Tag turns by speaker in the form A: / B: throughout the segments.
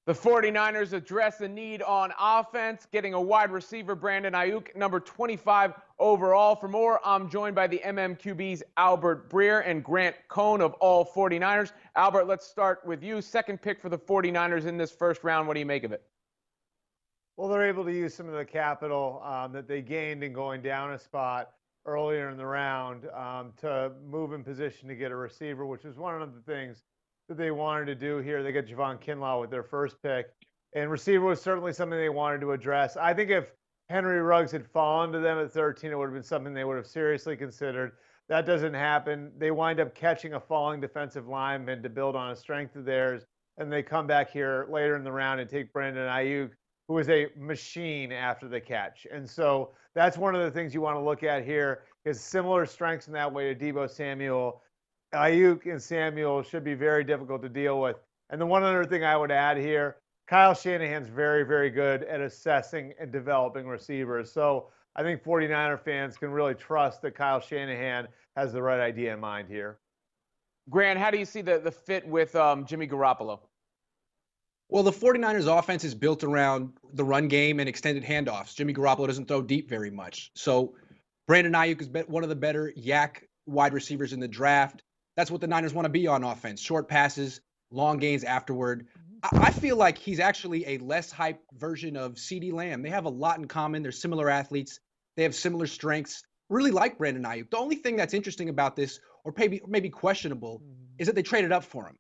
A: The 49ers address the need on offense, getting a wide receiver, Brandon Aiyuk, number 25 overall. For more, I'm joined by the MMQB's Albert Breer and Grant Cohn of all 49ers. Albert, let's start with you. Second pick for the 49ers in this first round. What do you make of it?
B: Well, they're able to use some of the capital that they gained in going down a spot earlier in the round to move in position to get a receiver, which is one of the things that they wanted to do here. They got Javon Kinlaw with their first pick, and receiver was certainly something they wanted to address. I think if Henry Ruggs had fallen to them at 13, it would have been something they would have seriously considered. That doesn't happen. They wind up catching a falling defensive lineman to build on a strength of theirs, and they come back here later in the round and take Brandon Aiyuk, who is a machine after the catch. And so that's one of the things you want to look at here is similar strengths in that way to Deebo Samuel. Aiyuk and Samuel should be very difficult to deal with. And the one other thing I would add here, Kyle Shanahan's very, very good at assessing and developing receivers. So I think 49er fans can really trust that Kyle Shanahan has the right idea in mind here.
A: Grant, how do you see the fit with Jimmy Garoppolo?
C: Well, the 49ers offense is built around the run game and extended handoffs. Jimmy Garoppolo doesn't throw deep very much. So Brandon Aiyuk is one of the better yak wide receivers in the draft. That's what the Niners want to be on offense. Short passes, long gains afterward. I feel like he's actually a less hyped version of CeeDee Lamb. They have a lot in common. They're similar athletes. They have similar strengths. Really like Brandon Aiyuk. The only thing that's interesting about this, or maybe questionable, is that they traded up for him.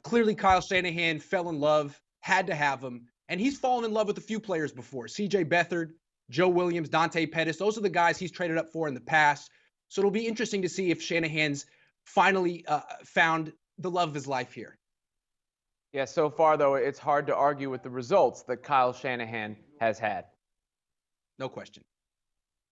C: Clearly, Kyle Shanahan fell in love, had to have him, and he's fallen in love with a few players before. C.J. Beathard, Joe Williams, Dante Pettis. Those are the guys he's traded up for in the past. So it'll be interesting to see if Shanahan's finally found the love of his life here.
A: Yeah, so far, though, it's hard to argue with the results that Kyle Shanahan has had.
C: No question.